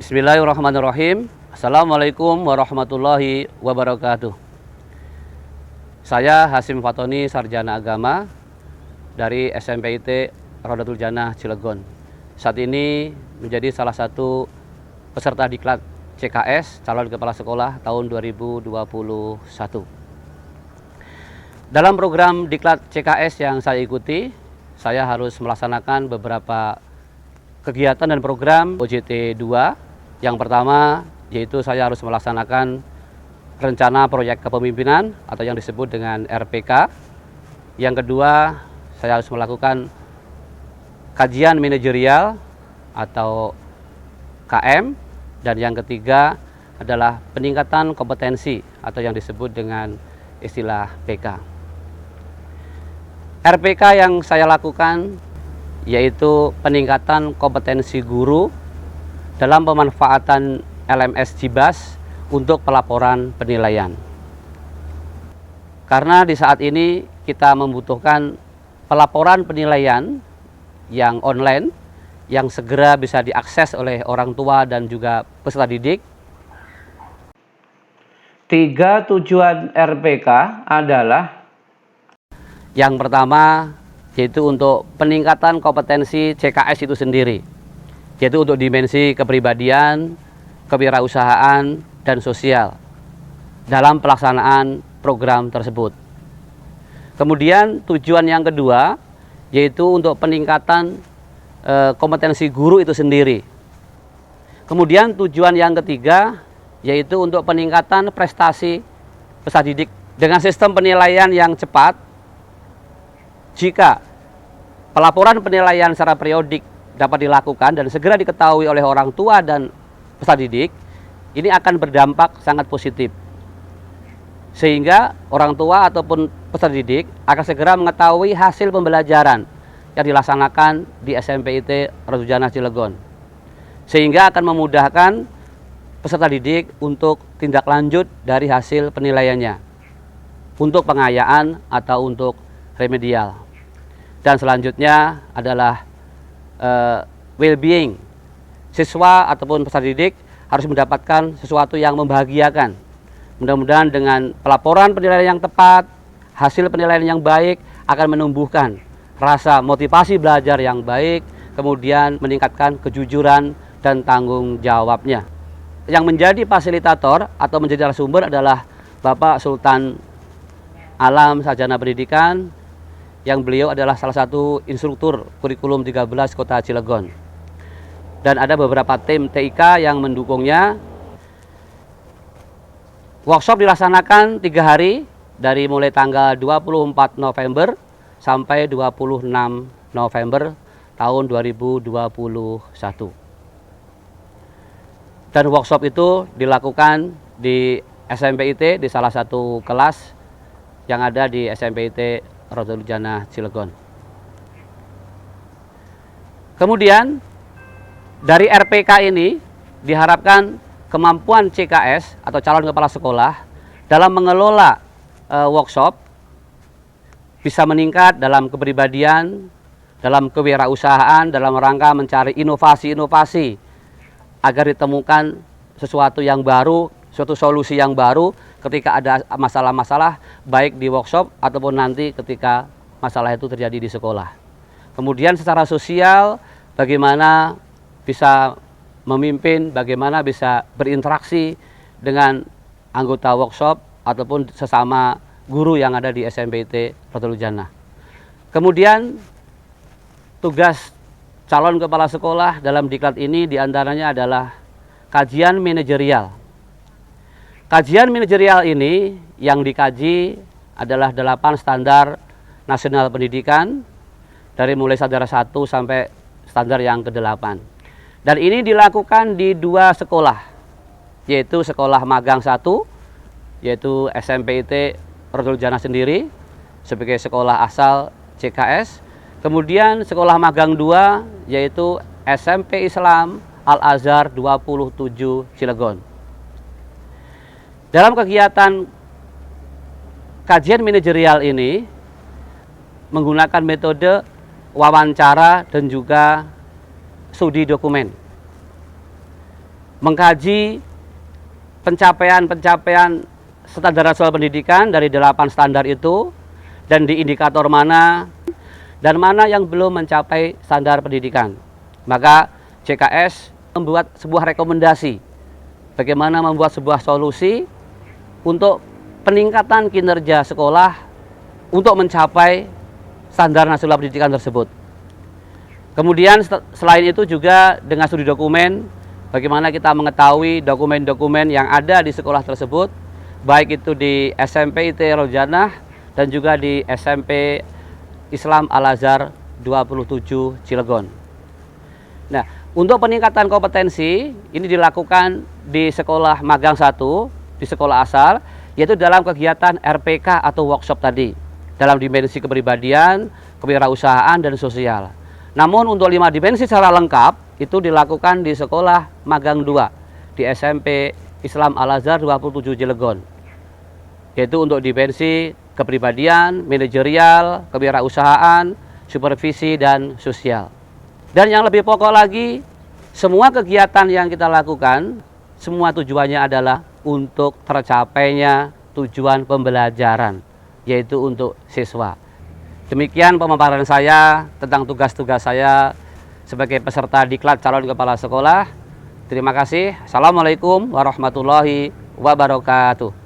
Bismillahirrahmanirrahim. Assalamualaikum warahmatullahi wabarakatuh. Saya Hasim Fatoni, Sarjana Agama dari SMPIT Rodatul Jannah Cilegon. Saat ini menjadi salah satu peserta diklat CKS calon kepala sekolah tahun 2021. Dalam program diklat CKS yang saya ikuti, saya harus melaksanakan beberapa kegiatan dan program OJT 2. Yang pertama yaitu saya harus melaksanakan rencana proyek kepemimpinan atau yang disebut dengan RPK. Yang kedua, saya harus melakukan kajian manajerial atau KM. Dan yang ketiga adalah peningkatan kompetensi atau yang disebut dengan istilah PK. RPK yang saya lakukan yaitu peningkatan kompetensi guru dalam pemanfaatan LMS JIBAS untuk pelaporan penilaian. Karena di saat ini kita membutuhkan pelaporan penilaian yang online, yang segera bisa diakses oleh orang tua dan juga peserta didik. 3 tujuan RPK adalah yang pertama yaitu untuk peningkatan kompetensi CKS itu sendiri, yaitu untuk dimensi kepribadian, kewirausahaan, dan sosial dalam pelaksanaan program tersebut. Kemudian tujuan yang kedua yaitu untuk peningkatan kompetensi guru itu sendiri. Kemudian tujuan yang ketiga yaitu untuk peningkatan prestasi peserta didik dengan sistem penilaian yang cepat. Jika pelaporan penilaian secara periodik dapat dilakukan dan segera diketahui oleh orang tua dan peserta didik, ini akan berdampak sangat positif. Sehingga orang tua ataupun peserta didik akan segera mengetahui hasil pembelajaran yang dilaksanakan di SMPIT Rodatul Jannah Cilegon. Sehingga akan memudahkan peserta didik untuk tindak lanjut dari hasil penilaiannya, untuk pengayaan atau untuk remedial. Dan selanjutnya adalah well-being. Siswa ataupun peserta didik harus mendapatkan sesuatu yang membahagiakan. Mudah-mudahan dengan pelaporan penilaian yang tepat, hasil penilaian yang baik akan menumbuhkan rasa motivasi belajar yang baik, kemudian meningkatkan kejujuran dan tanggung jawabnya. Yang menjadi fasilitator atau menjadi narasumber adalah Bapak Sultan Alam, Sarjana Pendidikan, yang beliau adalah salah satu instruktur kurikulum 13 Kota Cilegon. Dan ada beberapa tim TIK yang mendukungnya. Workshop dilaksanakan 3 hari dari mulai tanggal 24 November sampai 26 November tahun 2021. Dan workshop itu dilakukan di SMPIT, di salah satu kelas yang ada di SMPIT Rodatul Jannah Cilegon. Kemudian dari RPK ini diharapkan kemampuan CKS atau calon kepala sekolah dalam mengelola workshop bisa meningkat dalam kepribadian, dalam kewirausahaan, dalam rangka mencari inovasi-inovasi agar ditemukan sesuatu yang baru, suatu solusi yang baru ketika ada masalah-masalah baik di workshop ataupun nanti ketika masalah itu terjadi di sekolah. Kemudian secara sosial bagaimana bisa memimpin, bagaimana bisa berinteraksi dengan anggota workshop ataupun sesama guru yang ada di SMPIT Rodatul Jannah. Kemudian tugas calon kepala sekolah dalam diklat ini diantaranya adalah kajian manajerial. Kajian manajerial ini yang dikaji adalah 8 standar nasional pendidikan dari mulai standar 1 sampai standar yang ke-8. Dan ini dilakukan di 2 sekolah, yaitu sekolah magang 1, yaitu SMPIT Rodatul Jannah sendiri sebagai sekolah asal CKS. Kemudian sekolah magang 2 yaitu SMP Islam Al-Azhar 27 Cilegon. Dalam kegiatan kajian manajerial ini menggunakan metode wawancara dan juga studi dokumen. mengkaji pencapaian standar nasional pendidikan dari 8 standar itu, dan di indikator mana dan mana yang belum mencapai standar pendidikan. Maka CKS membuat sebuah rekomendasi bagaimana membuat sebuah solusi untuk peningkatan kinerja sekolah untuk mencapai standar nasional pendidikan tersebut. Kemudian selain itu juga dengan studi dokumen, bagaimana kita mengetahui dokumen-dokumen yang ada di sekolah tersebut, baik itu di SMP IT Rojanah dan juga di SMP Islam Al-Azhar 27 Cilegon. Nah, untuk peningkatan kompetensi ini dilakukan di sekolah magang 1, di sekolah asal, yaitu dalam kegiatan RPK atau workshop tadi, dalam dimensi kepribadian, kewirausahaan, dan sosial. Namun untuk 5 dimensi secara lengkap itu dilakukan di sekolah magang 2 di SMP Islam Al-Azhar 27 Cilegon, yaitu untuk dimensi kepribadian, manajerial, kewirausahaan, supervisi, dan sosial. Dan yang lebih pokok lagi, semua kegiatan yang kita lakukan, semua tujuannya adalah untuk tercapainya tujuan pembelajaran, yaitu untuk siswa. Demikian pemaparan saya tentang tugas-tugas saya sebagai peserta diklat calon kepala sekolah. Terima kasih. Assalamualaikum warahmatullahi wabarakatuh.